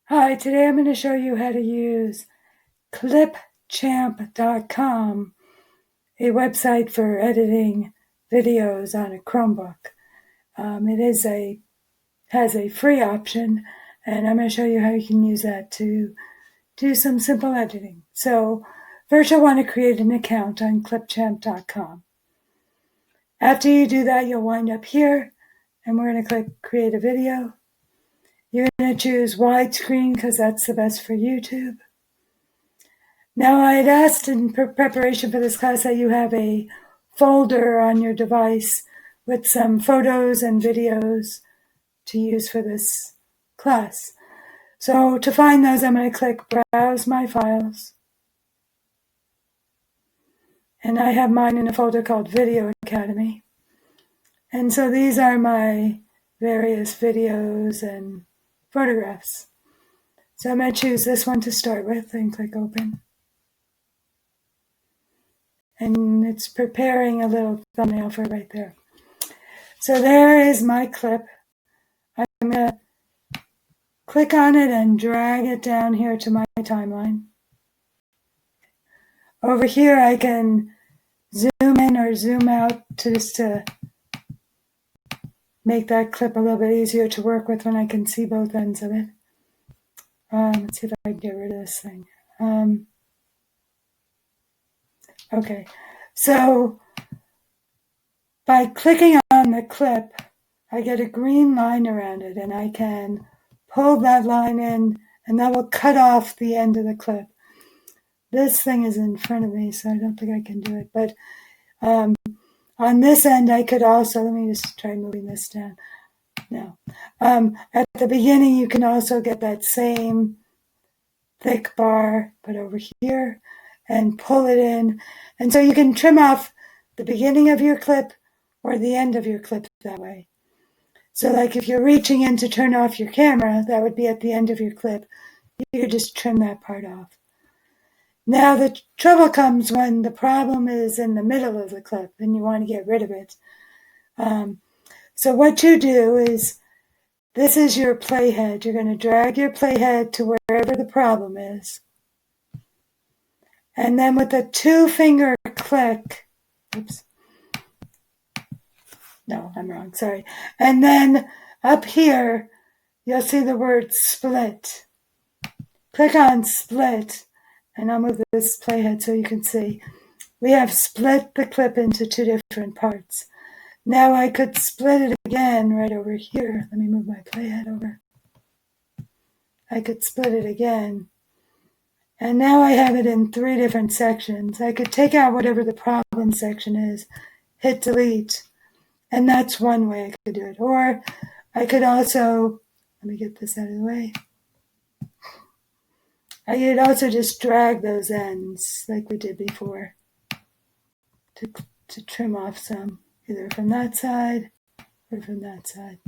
Hi, today I'm going to show you how to use clipchamp.com, a website for editing videos on a Chromebook. It has a free option, and I'm going to show you how you can use that to do some simple editing. So first you'll want to create an account on clipchamp.com. After you do that, you'll wind up here, and we're going to click Create a Video. You're going to choose widescreen because that's the best for YouTube. Now, I had asked in preparation for this class that you have a folder on your device with some photos and videos to use for this class. So to find those, I'm going to click Browse My Files. And I have mine in a folder called Video Academy. And so these are my various videos and photographs. So I'm going to choose this one to start with and click Open. And it's preparing a little thumbnail for right there. So there is my clip. I'm going to click on it and drag it down here to my timeline. Over here I can zoom in or zoom out just to make that clip a little bit easier to work with when I can see both ends of it. Let's see if I can get rid of this thing. Okay, so by clicking on the clip, I get a green line around it, and I can pull that line in, and that will cut off the end of the clip. This thing is in front of me, so I don't think I can do it. But on this end, I could also, let me just try moving this down. No. At the beginning, you can also get that same thick bar, but over here, and pull it in. And so you can trim off the beginning of your clip or the end of your clip that way. So like if you're reaching in to turn off your camera, that would be at the end of your clip. You could just trim that part off. Now the trouble comes when the problem is in the middle of the clip and you want to get rid of it. So what you do is, this is your playhead. You're going to drag your playhead to wherever the problem is. And then with a 2-finger click, oops. No, I'm wrong, sorry. And then up here, you'll see the word split. Click on split, and I'll move this playhead so you can see. We have split the clip into 2 different parts. Now I could split it again right over here. Let me move my playhead over. I could split it again. And now I have it in 3 different sections. I could take out whatever the problem section is, hit delete, and that's one way I could do it. Or I could also, let me get this out of the way. I could also just drag those ends like we did before to trim off some, either from that side or from that side.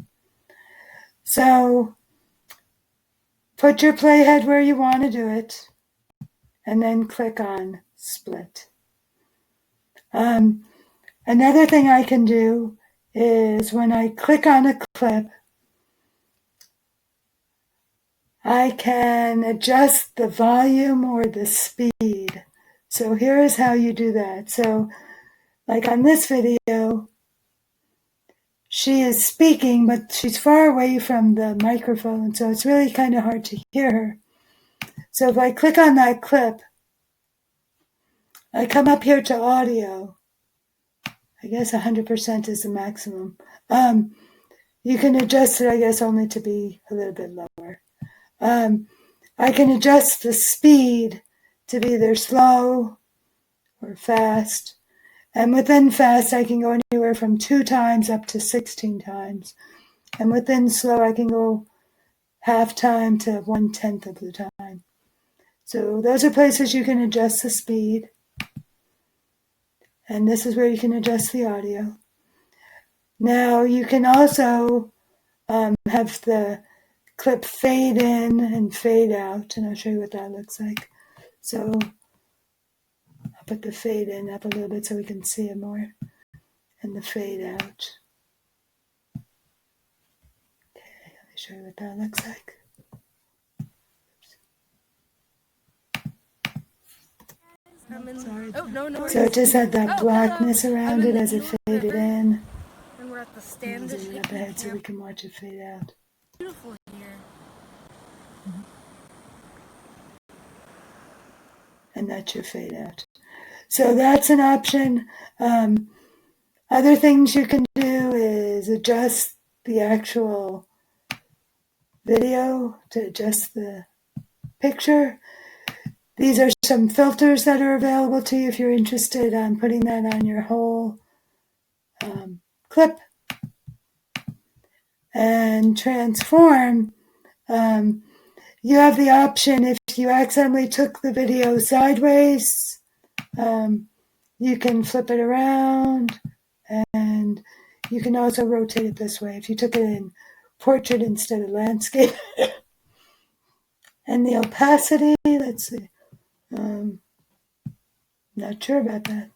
So put your playhead where you want to do it, and then click on split. Another thing I can do is when I click on a clip, I can adjust the volume or the speed. So here is how you do that. So like on this video, she is speaking, but she's far away from the microphone, so it's really kind of hard to hear her. So if I click on that clip, I come up here to audio. I guess 100% is the maximum. You can adjust it, I guess, only to be a little bit lower. I can adjust the speed to be either slow or fast. And within fast, I can go anywhere from 2 times up to 16 times. And within slow, I can go half time to 1/10 of the time. So those are places you can adjust the speed. And this is where you can adjust the audio. Now you can also have the clip fade in and fade out, and I'll show you what that looks like. So I'll put the fade in up a little bit so we can see it more, and the fade out. Okay, let me show you what that looks like. Sorry. Oh, no. So it just had that blackness around it as it faded in. And we're at the stand. Zoom it up ahead so we can watch it fade out. Beautiful here. And that's your fade out. So that's an option. Other things you can do is adjust the actual video to adjust the picture. These are some filters that are available to you if you're interested in putting that on your whole clip. And transform, you have the option if you accidentally took the video sideways, you can flip it around, and you can also rotate it this way if you took it in portrait instead of landscape. And the opacity, let's see, not sure about that.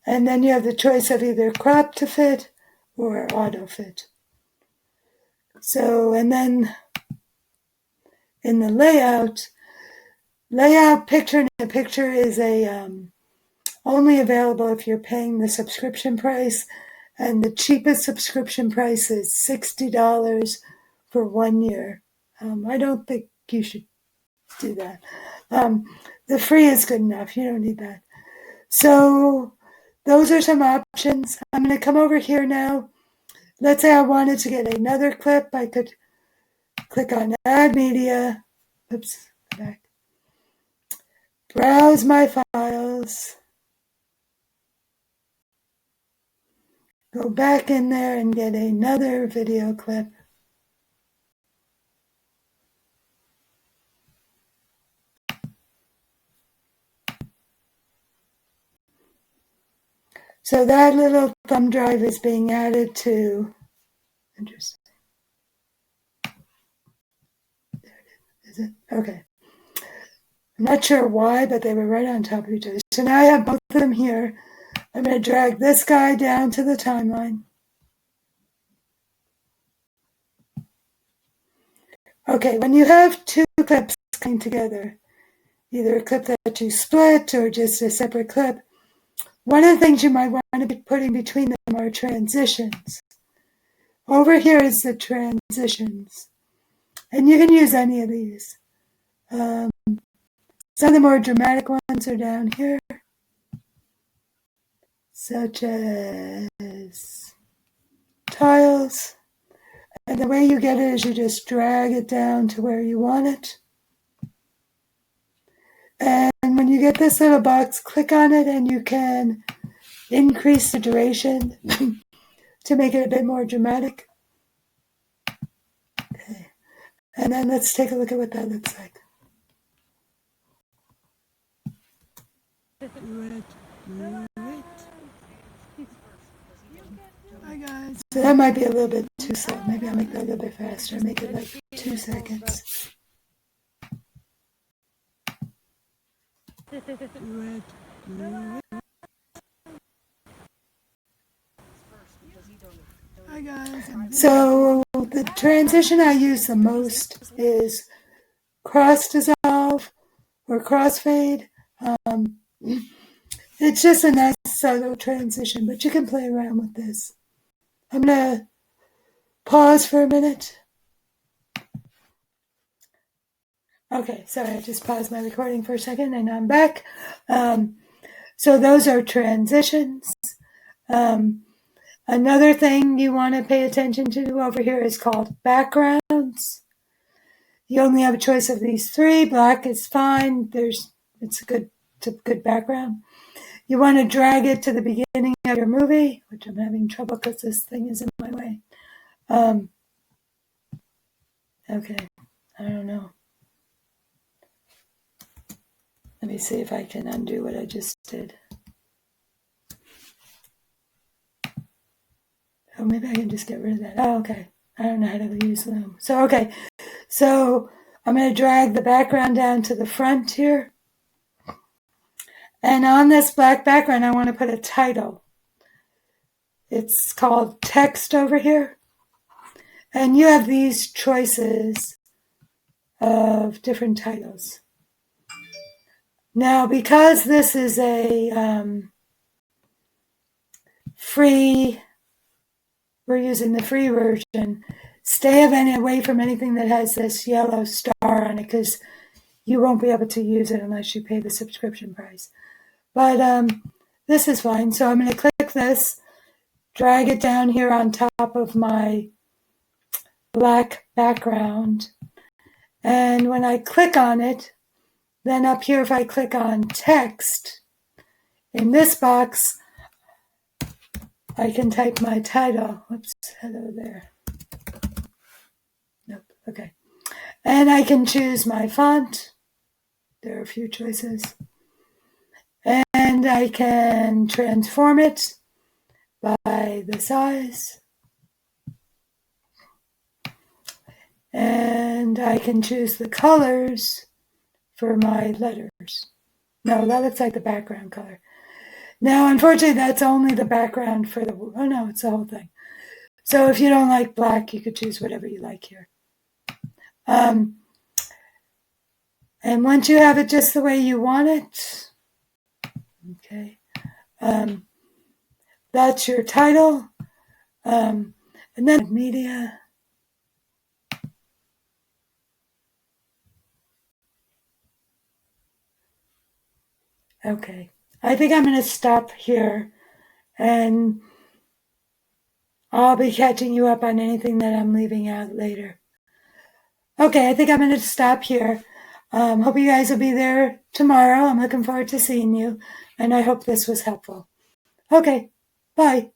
And then you have the choice of either crop to fit or auto fit. So, and then in the layout picture in a picture is only available if you're paying the subscription price, and the cheapest subscription price is $60 for 1 year. I don't think you should do that. The free is good enough. You don't need that. So those are some options. I'm going to come over here now. Let's say I wanted to get another clip. I could click on Add Media. Oops, go back. Browse my files. Go back in there and get another video clip. So that little thumb drive is being added to, interesting. There it is it? Okay. I'm not sure why, but they were right on top of each other. So now I have both of them here. I'm going to drag this guy down to the timeline. Okay, when you have two clips coming together, either a clip that you split or just a separate clip, one of the things you might want to be putting between them are transitions. Over here is the transitions. And you can use any of these. Some of the more dramatic ones are down here, such as tiles. And the way you get it is you just drag it down to where you want it. And when you get this little box, click on it and you can increase the duration to make it a bit more dramatic. Okay. And then let's take a look at what that looks like. Hi guys. So that might be a little bit too slow. Maybe I'll make that a little bit faster. Make it like 2 seconds. Hi guys. So the transition I use the most is cross dissolve or crossfade. It's just a nice subtle transition, but you can play around with this. I'm going to pause for a minute. Okay, sorry, I just paused my recording for a second and I'm back. So those are transitions. Another thing you want to pay attention to over here is called backgrounds. You only have a choice of these three. Black is fine. It's a good background. You want to drag it to the beginning of your movie, which I'm having trouble because this thing is in my way. Okay, I don't know. Let me see if I can undo what I just did. Oh, maybe I can just get rid of that. Oh, okay. I don't know how to use Loom. So, okay. So I'm going to drag the background down to the front here. And on this black background, I want to put a title. It's called text over here. And you have these choices of different titles. Now, because this is a free, we're using the free version, stay away from anything that has this yellow star on it, because you won't be able to use it unless you pay the subscription price. But this is fine. So I'm going to click this, drag it down here on top of my black background. And when I click on it, then up here, if I click on text, in this box, I can type my title. Whoops, hello there. Nope, okay. And I can choose my font. There are a few choices. And I can transform it by the size. And I can choose the colors for my letters. No, that looks like the background color. Now, unfortunately, that's only the background for the, oh no, it's the whole thing. So if you don't like black, you could choose whatever you like here. And once you have it just the way you want it, okay, that's your title. And then media. Okay, I think I'm going to stop here, and I'll be catching you up on anything that I'm leaving out later. Okay, I think I'm going to stop here. Hope you guys will be there tomorrow. I'm looking forward to seeing you, and I hope this was helpful. Okay, bye.